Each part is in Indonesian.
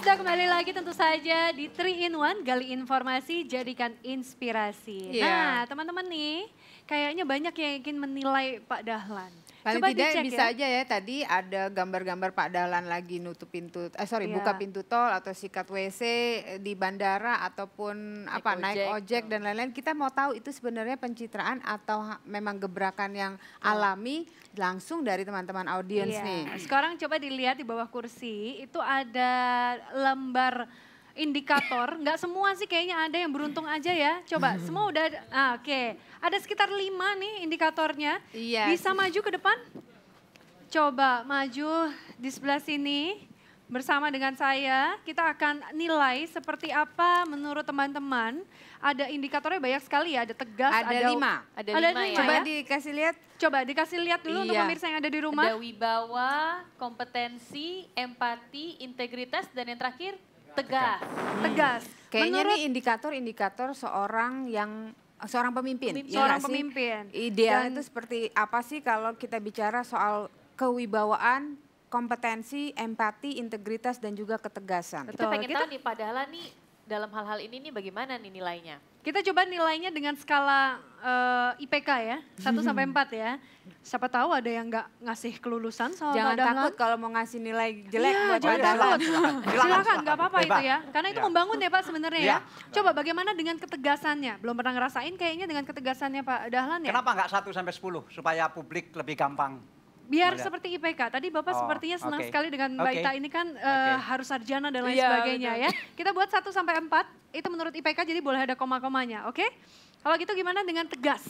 sudah kembali lagi tentu saja di 3 in 1, gali informasi, jadikan inspirasi. Nah teman-teman nih, kayaknya banyak yang ingin menilai Pak Dahlan. Paling Coba tidak dicek bisa ya. aja ya, tadi ada gambar-gambar Pak Dahlan lagi nutup pintu, buka pintu tol atau sikat WC di bandara ataupun naik ojek dan lain-lain. Kita mau tahu itu sebenarnya pencitraan atau memang gebrakan yang alami langsung dari teman-teman audiens nih. Sekarang coba dilihat di bawah kursi, itu ada lembar indikator, nggak semua sih kayaknya ada yang beruntung aja ya. Coba semua udah, oke. Ada sekitar 5 nih indikatornya. Iya. Bisa maju ke depan? Coba maju di sebelah sini bersama dengan saya. Kita akan nilai seperti apa menurut teman-teman. Ada indikatornya banyak sekali ya, ada tegas, ada 5. Ada 5 ya. Coba dikasih lihat. Coba dikasih lihat dulu untuk pemirsa yang ada di rumah. Ada wibawa, kompetensi, empati, integritas, dan yang terakhir tegas. Tegas. Kayaknya nih indikator-indikator seorang pemimpin. Seorang pemimpin. Idealnya itu seperti apa sih kalau kita bicara soal kewibawaan, kompetensi, empati, integritas, dan juga ketegasan. Kita pengen tahu nih Pak Dahlan nih dalam hal-hal ini nih bagaimana nih nilainya? Kita coba nilainya dengan skala IPK ya, 1 sampai 4 ya. Siapa tahu ada yang nggak ngasih kelulusan sama Jangan Pak Dahlan. takut kalau mau ngasih nilai jelek buat Pak jangan Dahlan. takut. Silakan, nggak apa-apa itu ya. Karena itu membangun ya Pak sebenarnya ya. Coba bagaimana dengan ketegasannya? Belum pernah ngerasain kayaknya dengan ketegasannya Pak Dahlan ya. Kenapa nggak 1 sampai 10 supaya publik lebih gampang? Biar seperti IPK. Tadi Bapak sepertinya senang sekali dengan Mbak Ita ini kan harus sarjana dan lain sebagainya ya. Kita buat 1 sampai 4, itu menurut IPK jadi boleh ada koma-komanya, oke? Kalau gitu gimana dengan tegas?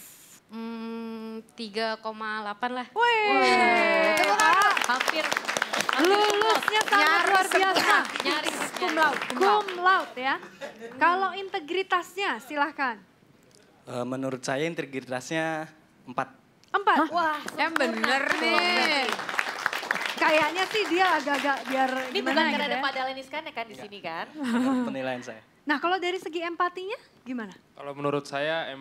3,8 lah. Wih, Hampir lulusnya sangat luar biasa. nyaris. Cum laude ya. Kalau integritasnya silahkan. Menurut saya integritasnya 4. 4. Wah, Yang bener nih. Kayaknya sih dia agak-agak biar ini bukan gimana karena gitu ada ya. Pak Dahlan Iskan ya kan di sini kan? Penilaian saya. Nah kalau dari segi empatinya gimana? Kalau menurut saya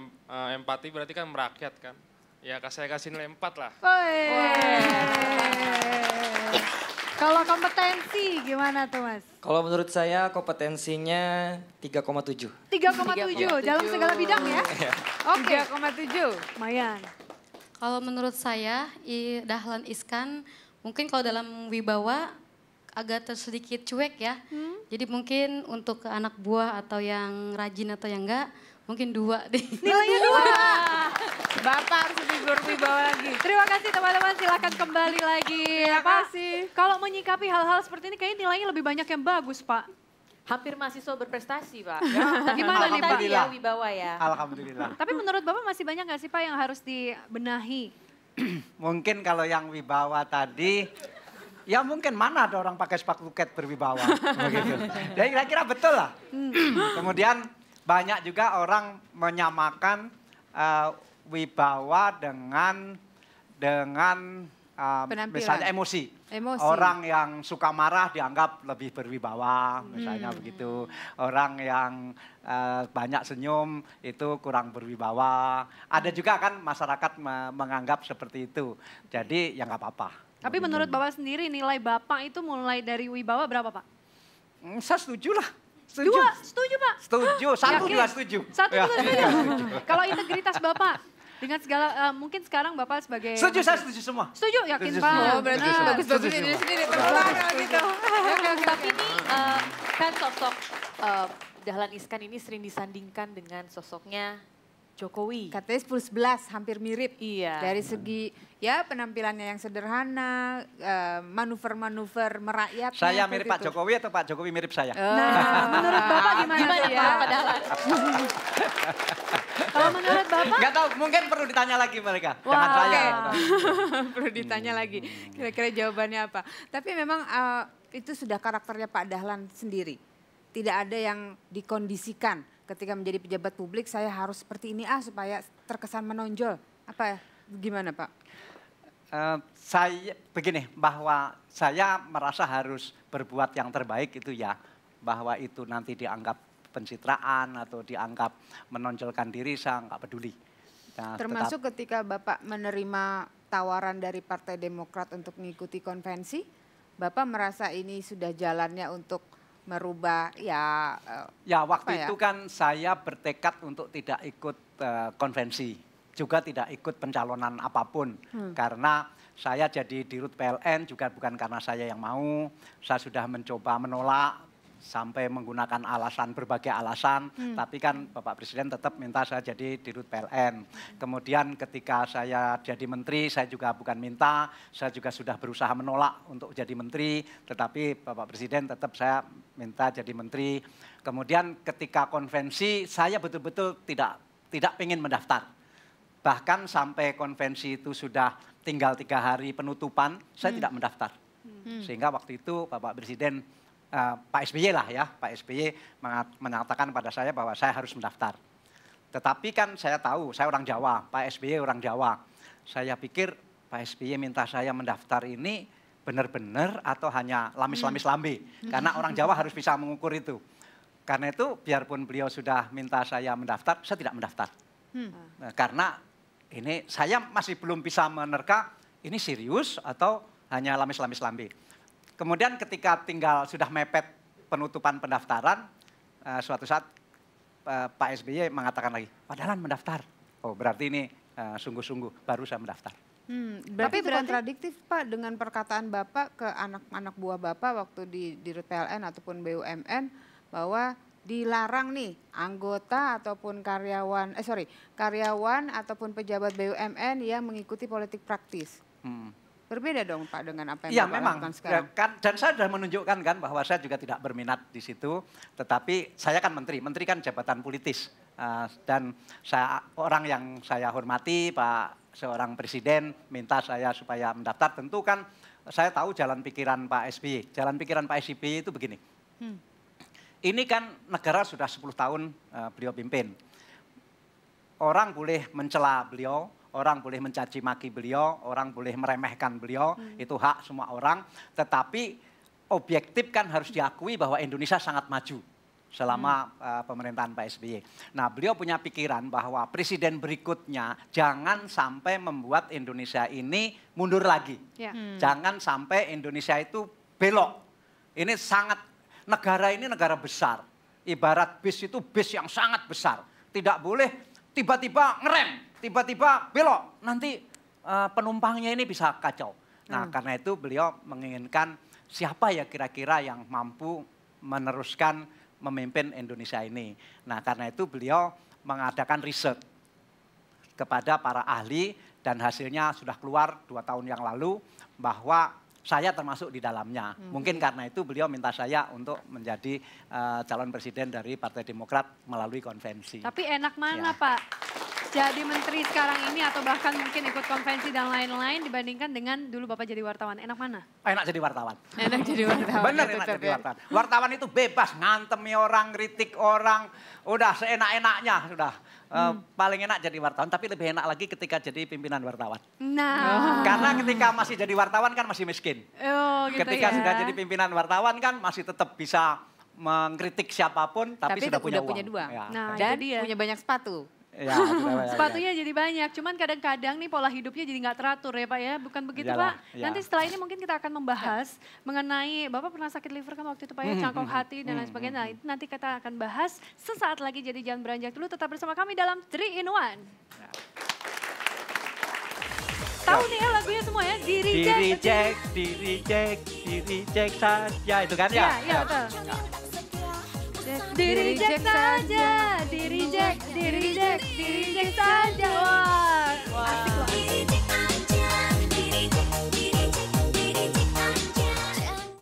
empati berarti kan merakyat kan. Ya saya kasih nilai 4 lah. Kalau kompetensi gimana tuh Mas? Kalau menurut saya kompetensinya 3,7. 3,7 dalam segala bidang ya? Oke. 3,7. Lumayan. Kalau menurut saya, Dahlan Iskan mungkin kalau dalam wibawa agak sedikit cuek ya. Jadi mungkin untuk ke anak buah atau yang rajin atau yang enggak, mungkin 2 deh. Nilainya 2. Bapak harus lebih berwibawa lagi. Terima kasih teman-teman, silakan kembali lagi. Terima kasih. Kalau menyikapi hal-hal seperti ini kayaknya nilainya lebih banyak yang bagus Pak. Hampir mahasiswa berprestasi Pak. Gimana nih Pak? Tadi ya wibawa ya. Alhamdulillah. Tapi menurut Bapak masih banyak nggak sih Pak yang harus dibenahi? Mungkin kalau yang wibawa tadi, ya mungkin mana ada orang pakai sepatu ket berwibawa. Begitu. Ya kira-kira betul lah. Kemudian banyak juga orang menyamakan wibawa dengan misalnya emosi. Orang yang suka marah dianggap lebih berwibawa, misalnya begitu. Orang yang banyak senyum itu kurang berwibawa. Ada juga kan masyarakat menganggap seperti itu. Jadi ya nggak apa-apa. Tapi menurut Bapak sendiri nilai Bapak itu mulai dari wibawa berapa Pak? Saya setuju lah. Setuju. 2, setuju Pak? Setuju, 1 juga setuju. 1 juga setuju. Kalau integritas Bapak? Dengan segala, mungkin sekarang Bapak sebagai... Setuju, saya setuju semua. Setuju, yakin Setuju Pak? semua. Oh berarti bagus-bagus ini sendiri terulang gitu. Tapi ini kan sosok Dahlan Iskan ini sering disandingkan dengan sosoknya Jokowi. Katanya 10-11 hampir mirip. Iya. Dari segi ya penampilannya yang sederhana, manuver-manuver merakyat. Saya mirip Pak Jokowi atau Pak Jokowi mirip saya? Nah, menurut Bapak gimana ya? Pak Dahlan? Kalau menurut Bapak? Nggak tahu, mungkin perlu ditanya lagi mereka. Wah, Jangan saya. perlu ditanya lagi kira-kira jawabannya apa. Tapi memang itu sudah karakternya Pak Dahlan sendiri. Tidak ada yang dikondisikan ketika menjadi pejabat publik saya harus seperti ini supaya terkesan menonjol. Apa ya? Gimana Pak? Saya begini, bahwa saya merasa harus berbuat yang terbaik itu ya. Bahwa itu nanti dianggap pencitraan atau dianggap menonjolkan diri, saya nggak peduli. Nah, termasuk ketika Bapak menerima tawaran dari Partai Demokrat untuk mengikuti konvensi, Bapak merasa ini sudah jalannya untuk merubah ya. Ya waktu itu kan saya bertekad untuk tidak ikut konvensi, juga tidak ikut pencalonan apapun, karena saya jadi dirut PLN juga bukan karena saya yang mau, saya sudah mencoba menolak sampai menggunakan berbagai alasan, tapi kan Bapak Presiden tetap minta saya jadi dirut PLN. Kemudian ketika saya jadi menteri, saya juga bukan minta, saya juga sudah berusaha menolak untuk jadi menteri, tetapi Bapak Presiden tetap saya minta jadi menteri. Kemudian ketika konvensi, saya betul-betul tidak ingin mendaftar. Bahkan sampai konvensi itu sudah tinggal 3 hari penutupan, saya tidak mendaftar. Sehingga waktu itu Bapak Presiden Pak SBY lah ya, Pak SBY mengatakan pada saya bahwa saya harus mendaftar. Tetapi kan saya tahu, saya orang Jawa, Pak SBY orang Jawa. Saya pikir Pak SBY minta saya mendaftar ini benar-benar atau hanya lamis-lamis lambe. Karena orang Jawa harus bisa mengukur itu. Karena itu biarpun beliau sudah minta saya mendaftar, saya tidak mendaftar. Karena ini saya masih belum bisa menerka ini serius atau hanya lamis-lamis lambe. Kemudian ketika sudah mepet penutupan pendaftaran, suatu saat Pak SBY mengatakan lagi, Pak Dahlan mendaftar. Oh berarti ini sungguh-sungguh baru saya mendaftar. Berarti kontradiktif Pak dengan perkataan Bapak ke anak-anak buah Bapak waktu di Dirut PLN ataupun BUMN bahwa dilarang nih anggota ataupun karyawan ataupun pejabat BUMN yang mengikuti politik praktis. Berbeda dong Pak dengan apa yang Bapak lakukan sekarang. Kan, dan saya sudah menunjukkan kan bahwa saya juga tidak berminat di situ. Tetapi saya kan menteri kan jabatan politis. Dan orang yang saya hormati, seorang presiden minta saya supaya mendaftar. Tentu kan saya tahu jalan pikiran Pak SBY. Jalan pikiran Pak SBY itu begini. Ini kan negara sudah 10 tahun beliau pimpin. Orang boleh mencela beliau, orang boleh mencaci maki beliau, orang boleh meremehkan beliau, itu hak semua orang. Tetapi objektif kan harus diakui bahwa Indonesia sangat maju selama pemerintahan Pak SBY. Nah beliau punya pikiran bahwa presiden berikutnya jangan sampai membuat Indonesia ini mundur lagi. Jangan sampai Indonesia itu belok. Ini negara ini negara besar. Ibarat bis itu bis yang sangat besar. Tidak boleh tiba-tiba ngerem. Tiba-tiba belok, nanti penumpangnya ini bisa kacau. Nah karena itu beliau menginginkan siapa ya kira-kira yang mampu meneruskan memimpin Indonesia ini. Nah karena itu beliau mengadakan riset kepada para ahli dan hasilnya sudah keluar 2 tahun yang lalu bahwa saya termasuk di dalamnya. Mungkin karena itu beliau minta saya untuk menjadi calon presiden dari Partai Demokrat melalui konvensi. Tapi enak mana Pak? Jadi menteri sekarang ini atau bahkan mungkin ikut konvensi dan lain-lain dibandingkan dengan dulu Bapak jadi wartawan. Enak mana? Enak jadi wartawan. Enak jadi wartawan. Benar enak jadi wartawan. Wartawan itu bebas ngantemi orang, kritik orang. Udah seenak-enaknya sudah. Paling enak jadi wartawan, tapi lebih enak lagi ketika jadi pimpinan wartawan. Nah. Karena ketika masih jadi wartawan kan masih miskin. Oh, gitu ketika ya. sudah jadi pimpinan wartawan kan masih tetap bisa mengkritik siapapun, tapi sudah punya uang. Punya 2. Ya. Nah, Dan dia. punya banyak sepatu. Ya, sepatunya jadi banyak, cuman kadang-kadang nih pola hidupnya jadi nggak teratur ya Pak ya, bukan begitu Iyalah, Pak? Nanti setelah ini mungkin kita akan membahas mengenai, Bapak pernah sakit liver kan waktu itu Pak ya, cangkok hati dan lain sebagainya. Nah, itu nanti kita akan bahas sesaat lagi, jadi jangan beranjak dulu, tetap bersama kami dalam 3 in 1. Tahu nih ya lagunya semua ya, di reject saja, itu kan ya? Iya, betul. Di reject saja, di reject saja. Wah, asik loh.